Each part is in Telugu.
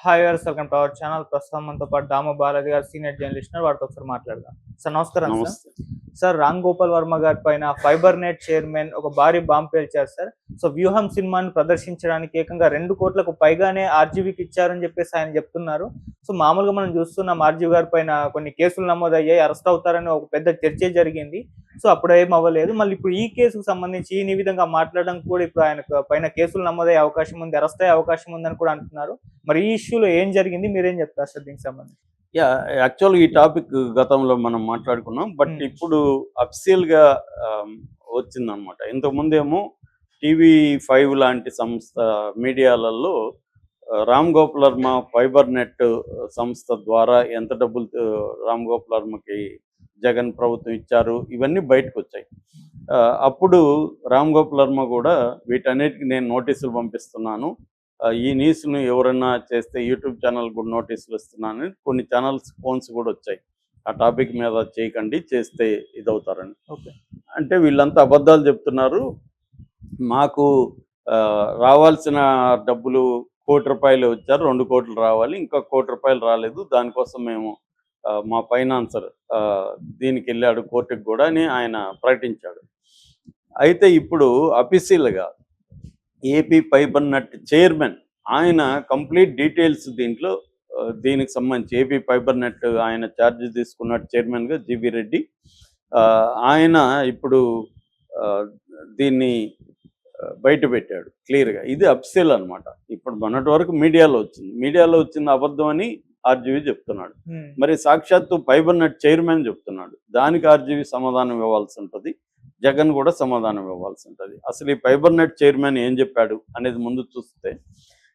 Hi viewers, welcome to our channel. ప్రస్తుతం మనతో పాటు దామ బాలాజీ గారు, సీనియర్ జర్నలిస్ట్, వారితో ఒకసారి మాట్లాడదాం. సార్ నమస్కారం. సార్ నమస్తే. సార్ రామ్ గోపాల్ వర్మ గారి పైన ఫైబర్ నెట్ చైర్మన్ ఒక భారీ బాంబు పేల్చారు సార్. సో వ్యూహం సినిమాని ప్రదర్శించడానికి ఏకంగా 2 కోట్లకు పైగానే ఆర్జీవీకి ఇచ్చారని చెప్పేసి ఆయన చెప్తున్నారు. సో మామూలుగా మనం చూస్తున్నాం, ఆర్జీవీ గారి పైన కొన్ని కేసులు నమోదయ్యాయి, అరెస్ట్ అవుతారని ఒక పెద్ద చర్చ జరిగింది. సో అప్పుడు ఏం అవ్వలేదు. మళ్ళీ ఇప్పుడు ఈ కేసుకు సంబంధించి ఈ విధంగా మాట్లాడడం కూడా ఇప్పుడు ఆయన పైన కేసులు నమోదయ్యే అవకాశం ఉంది, అరెస్ట్ అయ్యే అవకాశం ఉందని కూడా అంటున్నారు. మరి ఈ ఇష్యూలో ఏం జరిగింది, మీరేం చెప్తారు సార్ దీనికి సంబంధించి? యాక్చువల్గా ఈ టాపిక్ గతంలో మనం మాట్లాడుకున్నాం. బట్ ఇప్పుడు అఫీషియల్గా వచ్చిందనమాట. ఇంతకుముందేమో TV5 లాంటి సంస్థ మీడియాలలో రామ్ గోపాల్ వర్మ ఫైబర్ నెట్ సంస్థ ద్వారా ఎంత డబ్బులు రామ్ గోపాల్ వర్మకి జగన్ ప్రభుత్వం ఇచ్చారు, ఇవన్నీ బయటకు వచ్చాయి. అప్పుడు రామ్ గోపాల్ వర్మ కూడా వీటన్నిటికీ నేను నోటీసులు పంపిస్తున్నాను, ఈ న్యూస్ను ఎవరైనా చేస్తే యూట్యూబ్ ఛానల్ కూడా నోటీసులు ఇస్తున్నానని కొన్ని ఛానల్స్ ఫోన్స్ కూడా వచ్చాయి. ఆ టాపిక్ మీద చేయకండి, చేస్తే ఇదవుతారని. ఓకే. అంటే వీళ్ళంతా అబద్ధాలు చెప్తున్నారు, మాకు రావాల్సిన డబ్బులు ₹1 కోటి వచ్చారు, 2 కోట్లు రావాలి, ఇంకా ₹1 కోటి రాలేదు, దానికోసం మేము మా ఫైనాన్సర్ దీనికి వెళ్ళాడు కోర్టుకు కూడా అని ఆయన ప్రకటించాడు. అయితే ఇప్పుడు అఫీషియల్గా ఏపీ ఫైబర్ నెట్ చైర్మన్ ఆయన కంప్లీట్ డీటెయిల్స్ దీనికి సంబంధించి ఏపీ ఫైబర్ నెట్ ఆయన ఛార్జ్ తీసుకున్నట్టు చైర్మన్గా జీవీ రెడ్డి ఆయన ఇప్పుడు దీన్ని బయట పెట్టాడు క్లియర్గా. ఇది అఫీషియల్ అనమాట. ఇప్పుడు మొన్నటి వరకు మీడియాలో వచ్చింది అబద్ధం అని ఆర్జీవీ చెప్తున్నాడు. మరి సాక్షాత్తు ఫైబర్ నెట్ చైర్మన్ చెప్తున్నాడు, దానికి ఆర్జీవీ సమాధానం ఇవ్వాల్సి ఉంటుంది, జగన్ కూడా సమాధానం ఇవ్వాల్సి ఉంటుంది. అసలు ఈ ఫైబర్ నెట్ చైర్మన్ ఏం చెప్పాడు అనేది ముందు చూస్తే,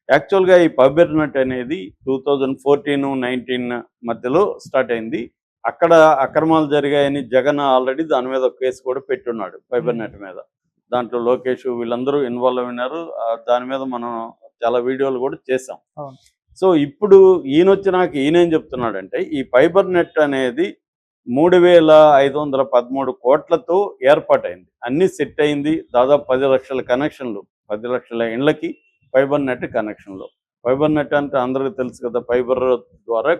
యాక్చువల్గా ఈ ఫైబర్ నెట్ అనేది 2014-19 మధ్యలో స్టార్ట్ అయింది. అక్కడ అక్రమాలు జరిగాయని జగన్ ఆల్రెడీ దాని మీద ఒక కేసు కూడా పెట్టున్నాడు ఫైబర్ నెట్ మీద. దాంట్లో లోకేష్ వీళ్ళందరూ ఇన్వాల్వ్ అయినారు. దాని మీద మనం చాలా వీడియోలు కూడా చేసాం. సో ఇప్పుడు ఈయనేం చెప్తున్నాడంటే, ఈ ఫైబర్ నెట్ అనేది 3,513 కోట్లతో ఏర్పాటైంది, అన్నీ సెట్ అయింది. దాదాపు 10 లక్షల కనెక్షన్లు, 10 లక్షల ఇండ్లకి ఫైబర్ నెట్ కనెక్షన్లు. ఫైబర్ నెట్ అంటే అందరికీ తెలుసు కదా, ఫైబర్ ద్వారా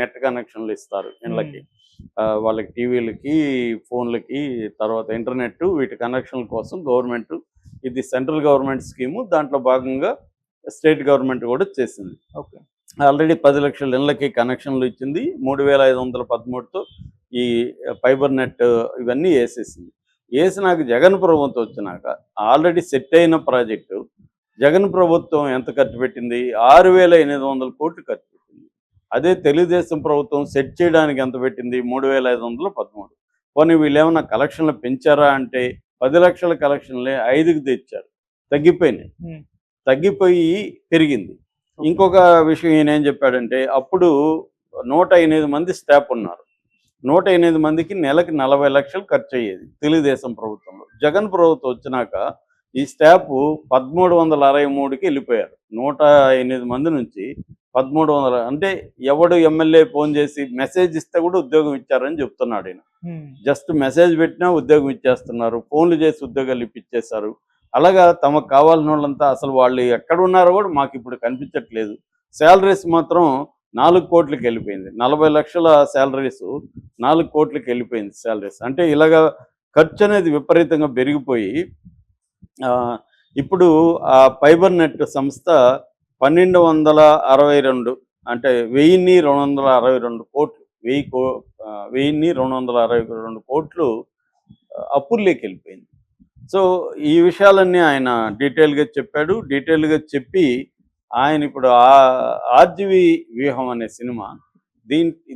నెట్ కనెక్షన్లు ఇస్తారు ఇండ్లకి, వాళ్ళకి టీవీలకి, ఫోన్లకి, తర్వాత ఇంటర్నెట్, వీటి కనెక్షన్ల కోసం గవర్నమెంట్, ఇది సెంట్రల్ గవర్నమెంట్ స్కీము, దాంట్లో భాగంగా స్టేట్ గవర్నమెంట్ కూడా చేసింది. ఓకే. ఆల్రెడీ 10 లక్షల ఇళ్ళకి కనెక్షన్లు ఇచ్చింది. 3,513తో ఈ ఫైబర్ నెట్ ఇవన్నీ వేసినాక జగన్ ప్రభుత్వం వచ్చినాక ఆల్రెడీ సెట్ అయిన ప్రాజెక్టు జగన్ ప్రభుత్వం ఎంత ఖర్చు పెట్టింది? 6,800 కోట్లు ఖర్చు పెట్టింది. అదే తెలుగుదేశం ప్రభుత్వం సెట్ చేయడానికి ఎంత పెట్టింది? 3,513. పోనీ వీళ్ళు ఏమన్నా కలెక్షన్లు పెంచారా అంటే 10 లక్షల కలెక్షన్లే 5కి తెచ్చారు, తగ్గిపోయి పెరిగింది. ఇంకొక విషయం ఈయన ఏం చెప్పాడంటే, అప్పుడు 108 మంది స్టాఫ్ ఉన్నారు, 108 మందికి నెలకి 40 లక్షలు ఖర్చు అయ్యేది తెలుగుదేశం ప్రభుత్వంలో. జగన్ ప్రభుత్వం వచ్చినాక ఈ స్టాఫ్ 1,363కి వెళ్ళిపోయారు. 108 మంది నుంచి 1,300, అంటే ఎవడు ఎమ్మెల్యే ఫోన్ చేసి మెసేజ్ ఇస్తే కూడా ఉద్యోగం ఇచ్చారని చెప్తున్నాడు ఈయన. జస్ట్ మెసేజ్ పెట్టినా ఉద్యోగం ఇచ్చేస్తున్నారు, ఫోన్లు చేసి ఉద్యోగాలు ఇప్పించేశారు. అలాగా తమకు కావాల్సిన వాళ్ళంతా అసలు వాళ్ళు ఎక్కడ ఉన్నారో కూడా మాకు ఇప్పుడు కనిపించట్లేదు. శాలరీస్ మాత్రం 4 కోట్లకి వెళ్ళిపోయింది. 40 లక్షల శాలరీస్ 4 కోట్లకి వెళ్ళిపోయింది శాలరీస్. అంటే ఇలాగా ఖర్చు అనేది విపరీతంగా పెరిగిపోయి ఇప్పుడు ఆ ఫైబర్ నెట్ సంస్థ 1,262, అంటే 1,262 కోట్లు, 1,262 కోట్లు అప్పుల్లోకి వెళ్ళిపోయింది. సో ఈ విషయాలన్నీ ఆయన డీటెయిల్గా చెప్పాడు. డీటెయిల్గా చెప్పి ఆయన ఇప్పుడు ఆర్జీవీ వ్యూహం అనే సినిమా,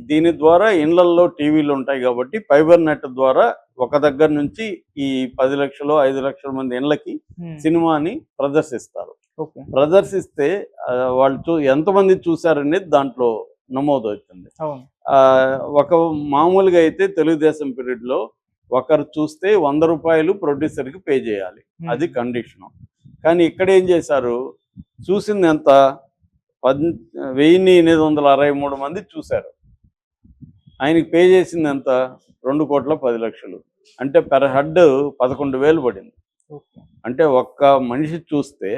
దీని ద్వారా ఇళ్లల్లో టీవీలు ఉంటాయి కాబట్టి ఫైబర్ నెట్ ద్వారా ఒక దగ్గర నుంచి ఈ 10 లక్షలు 5 లక్షల మంది ఇళ్లకి సినిమాని ప్రదర్శిస్తారు. ప్రదర్శిస్తే వాళ్ళు ఎంతమంది చూశారనేది దాంట్లో నమోదవుతుంది. ఒక మామూలుగా అయితే తెలుగుదేశం పీరియడ్లో ఒకరు చూస్తే ₹100 ప్రొడ్యూసర్కి పే చేయాలి, అది కండిషను. కానీ ఇక్కడ ఏం చేశారు, చూసింది ఎంత? 1,863 మంది చూశారు, ఆయనకి పే చేసింది ఎంత? 2,10,00,00,000. అంటే పెర్ హెడ్ 11,000 పడింది. అంటే ఒక్క మనిషి చూస్తే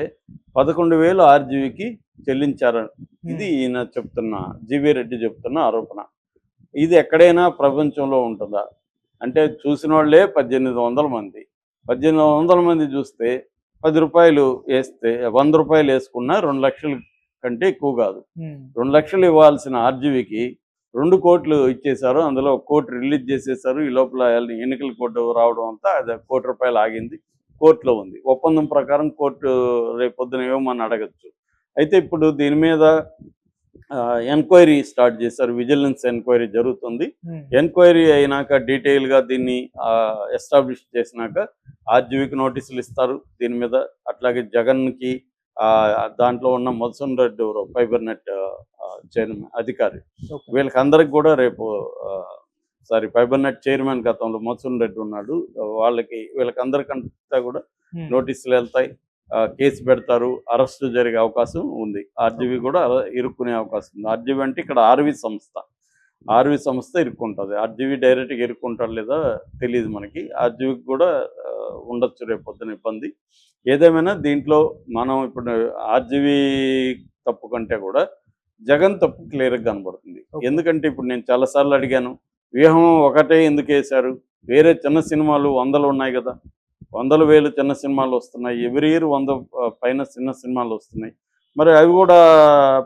11,000 ఆర్జీవికి చెల్లించారు. ఇది ఈయన చెప్తున్న జీవీ రెడ్డి చెప్తున్న ఆరోపణ. ఇది ఎక్కడైనా ప్రపంచంలో ఉంటుందా? అంటే చూసిన వాళ్ళే 1800 మంది. 1800 మంది చూస్తే రూ. 10 వేస్తే రూ. 100 వేసుకున్నా 2 లక్షల కంటే ఎక్కువ కాదు. 2 లక్షలు ఇవ్వాల్సిన ఆర్జీవికి 2 కోట్లు ఇచ్చేశారు. అందులో 1 కోటి రిలీజ్ చేసేశారు. ఈ లోపల ఎన్నికల కోడ్ రావడం అంతా అది ₹1 కోటి ఆగింది. కోర్టులో ఉంది. ఒప్పందం ప్రకారం కోర్టు రేపొద్దున ఇవ్వమని అడగచ్చు. అయితే ఇప్పుడు దీని మీద ఎంక్వైరీ స్టార్ట్ చేశారు. విజిలెన్స్ ఎంక్వైరీ జరుగుతుంది. ఎంక్వైరీ అయినాక డీటెయిల్గా దీన్ని ఎస్టాబ్లిష్ చేసినాక ఆర్జీవికి నోటీసులు ఇస్తారు దీని మీద. అట్లాగే జగన్కి దాంట్లో ఉన్న Madhusudan Reddy fibre net chairman అధికారి వీళ్ళకందరికి కూడా రేపు ఫైబర్ నెట్ చైర్మన్ గతంలో మధుసూదన్ రెడ్డి ఉన్నాడు. వీళ్ళకందరికంతా కూడా నోటీసులు వెళ్తాయి. కేసు పెడతారు. అరెస్ట్ జరిగే అవకాశం ఉంది. ఆర్జీవి కూడా ఇరుక్కునే అవకాశం ఉంది. ఆర్జీవి అంటే ఇక్కడ ఆర్వి సంస్థ ఇరుక్కుంటుంది. ఆర్జీవి డైరెక్ట్గా ఇరుక్కుంటాడు లేదా తెలియదు మనకి. ఆర్జీవికి కూడా ఉండొచ్చు రేపొద్దున ఇబ్బంది. ఏదేమైనా దీంట్లో మనం ఇప్పుడు ఆర్జీవి తప్పు కంటే కూడా జగన్ తప్పు క్లియర్గా కనబడుతుంది. ఎందుకంటే ఇప్పుడు నేను చాలాసార్లు అడిగాను, వ్యూహం ఒకటే ఎందుకు వేశారు? వేరే చిన్న సినిమాలు 100 ఉన్నాయి కదా, 100,000 చిన్న సినిమాలు వస్తున్నాయి. ఎవ్రీ ఇయర్ 100 పైన చిన్న సినిమాలు వస్తున్నాయి. మరి అవి కూడా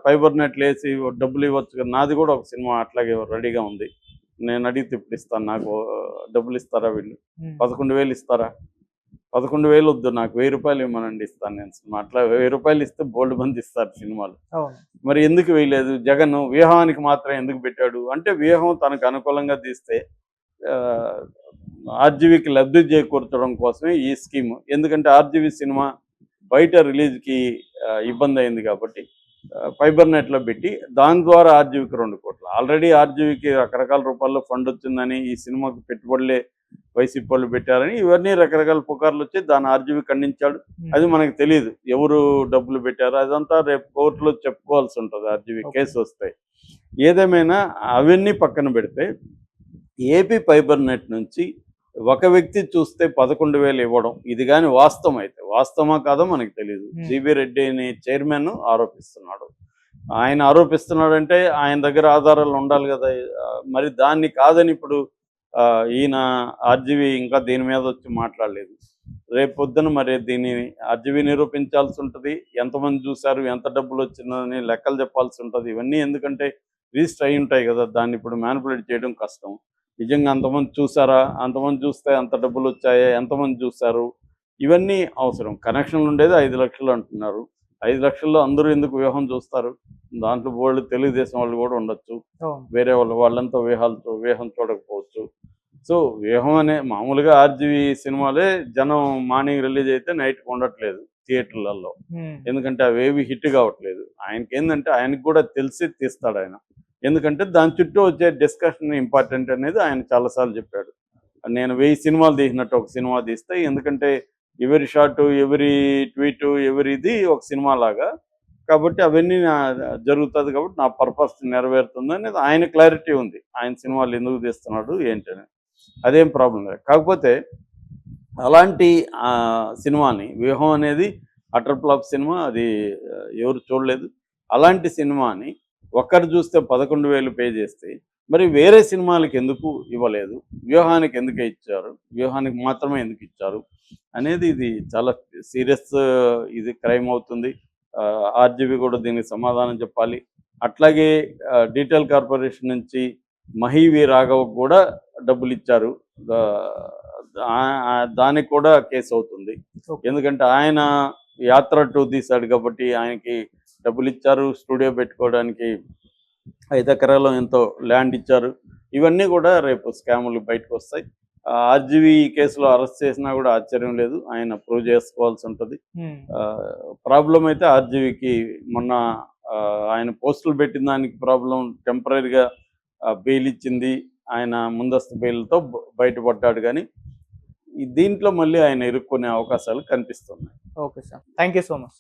ఫైబర్ నెట్లు వేసి డబ్బులు ఇవ్వచ్చు కదా. నాది కూడా ఒక సినిమా అట్లాగే రెడీగా ఉంది. నేను అడిగితే ఇప్పుడు ఇస్తాను. నాకు డబ్బులు ఇస్తారా వీళ్ళు? 11,000 ఇస్తారా? 11,000 వద్దు, నాకు ₹1000 ఇవ్వమనండి, ఇస్తాను నేను సినిమా. అట్లా ₹1000 ఇస్తే బోల్డ్ మంది ఇస్తారు సినిమాలు. మరి ఎందుకు వేయలేదు? జగన్ వ్యూహానికి మాత్రం ఎందుకు పెట్టాడు అంటే, వ్యూహం తనకు అనుకూలంగా తీస్తే ఆర్జీవికి లబ్ధి చేకూర్చడం కోసమే ఈ స్కీమ్. ఎందుకంటే ఆర్జీవి సినిమా బయట రిలీజ్కి ఇబ్బంది అయింది కాబట్టి ఫైబర్ నెట్లో పెట్టి దాని ద్వారా ఆర్జీవికి 2 కోట్లు. ఆల్రెడీ ఆర్జీవికి రకరకాల రూపాల్లో ఫండ్ వచ్చిందని, ఈ సినిమాకు పెట్టుబడులే వైసీపీ వాళ్ళు పెట్టారని, ఇవన్నీ రకరకాల పుకార్లు వచ్చి దాన్ని ఆర్జీవి ఖండించాడు. అది మనకు తెలియదు ఎవరు డబ్బులు పెట్టారో. అదంతా రేపు కోర్టులో చెప్పుకోవాల్సి ఉంటుంది ఆర్జీవి కేసు వస్తాయి. ఏదేమైనా అవన్నీ పక్కన పెడితే ఏపీ ఫైబర్ నెట్ నుంచి ఒక వ్యక్తి చూస్తే 11,000 ఇవ్వడం, ఇది కానీ వాస్తవం అయితే, వాస్తవమా కాదో మనకు తెలియదు. జీవీ రెడ్డి అని చైర్మన్ ఆరోపిస్తున్నాడు. ఆయన ఆరోపిస్తున్నాడంటే ఆయన దగ్గర ఆధారాలు ఉండాలి కదా. మరి దాన్ని కాదని ఇప్పుడు ఈయన ఆర్జీవి ఇంకా దీని మీద వచ్చి మాట్లాడలేదు. రేపు పొద్దున మరి దీన్ని ఆర్జీవి నిరూపించాల్సి ఉంటుంది. ఎంతమంది చూశారు, ఎంత డబ్బులు వచ్చిందని లెక్కలు చెప్పాల్సి ఉంటుంది. ఇవన్నీ ఎందుకంటే రిజిస్టర్ అయి ఉంటాయి కదా. దాన్ని ఇప్పుడు మ్యానిపులేట్ చేయడం కష్టం. నిజంగా అంతమంది చూసారా, అంతమంది చూస్తే అంత డబ్బులు వచ్చాయా, ఎంతమంది చూశారు, ఇవన్నీ అవసరం. కనెక్షన్లు ఉండేది 5 లక్షలు అంటున్నారు. 5 లక్షల్లో అందరూ ఎందుకు వ్యూహం చూస్తారు? దాంట్లో వాళ్ళు తెలుగుదేశం వాళ్ళు కూడా ఉండొచ్చు, వేరే వాళ్ళంతా వ్యూహం చూడకపోవచ్చు. సో వ్యూహం అనే మామూలుగా ఆర్జీవి సినిమాలే జనం మార్నింగ్ రిలీజ్ అయితే నైట్కి ఉండట్లేదు థియేటర్లలో. ఎందుకంటే అవేవి హిట్ కావట్లేదు. ఆయనకి ఏంటంటే ఆయనకు కూడా తెలిసి తీస్తాడు ఆయన. ఎందుకంటే దాని చుట్టూ వచ్చే డిస్కషన్ ఇంపార్టెంట్ అనేది ఆయన చాలాసార్లు చెప్పాడు. నేను 1000 సినిమాలు తీసినట్టు ఒక సినిమా తీస్తే, ఎందుకంటే ఎవరి షాటు, ఎవరి ట్వీటు, ఎవరిది ఒక సినిమా లాగా కాబట్టి అవన్నీ జరుగుతుంది కాబట్టి నా పర్పస్ నెరవేరుతుంది అనేది ఆయన క్లారిటీ ఉంది. ఆయన సినిమాలు ఎందుకు తీస్తున్నాడు ఏంటని, అదేం ప్రాబ్లం లేదు. కాకపోతే అలాంటి సినిమాని, వ్యూహం అనేది అటర్ ఫ్లాప్ సినిమా, అది ఎవరు చూడలేదు. అలాంటి సినిమాని ఒక్కరు చూస్తే 11,000 పే చేస్తే మరి వేరే సినిమాలకి ఎందుకు ఇవ్వలేదు, వ్యూహానికి ఎందుకు ఇచ్చారు, వ్యూహానికి మాత్రమే ఎందుకు ఇచ్చారు అనేది ఇది చాలా సీరియస్ ఇది క్రైమ్ అవుతుంది. ఆర్జీవి కూడా దీనికి సమాధానం చెప్పాలి. అట్లాగే డీటెయిల్ కార్పొరేషన్ నుంచి మహీవి రాఘవ్ కూడా డబ్బులు ఇచ్చారు. దానికి కూడా కేసు అవుతుంది. ఎందుకంటే ఆయన యాత్ర 2 తీశాడు కాబట్టి ఆయనకి డబ్బులు ఇచ్చారు. స్టూడియో పెట్టుకోవడానికి 5 ఎకరాలు ఎంతో ల్యాండ్ ఇచ్చారు. ఇవన్నీ కూడా రేపు స్కాములు బయటకు వస్తాయి. ఆర్జీవి కేసులో అరెస్ట్ చేసినా కూడా ఆశ్చర్యం లేదు. ఆయన ప్రూవ్ చేసుకోవాల్సి ఉంటుంది. ప్రాబ్లం అయితే ఆర్జీవికి మొన్న ఆయన పోస్టులు పెట్టిన దానికి ప్రాబ్లం, టెంపరీగా బెయిల్ ఇచ్చింది. ఆయన ముందస్తు బెయిల్తో బయటపడ్డాడు. కానీ దీంట్లో మళ్ళీ ఆయన ఇరుక్కునే అవకాశాలు కనిపిస్తున్నాయి. Okay sir, thank you so much.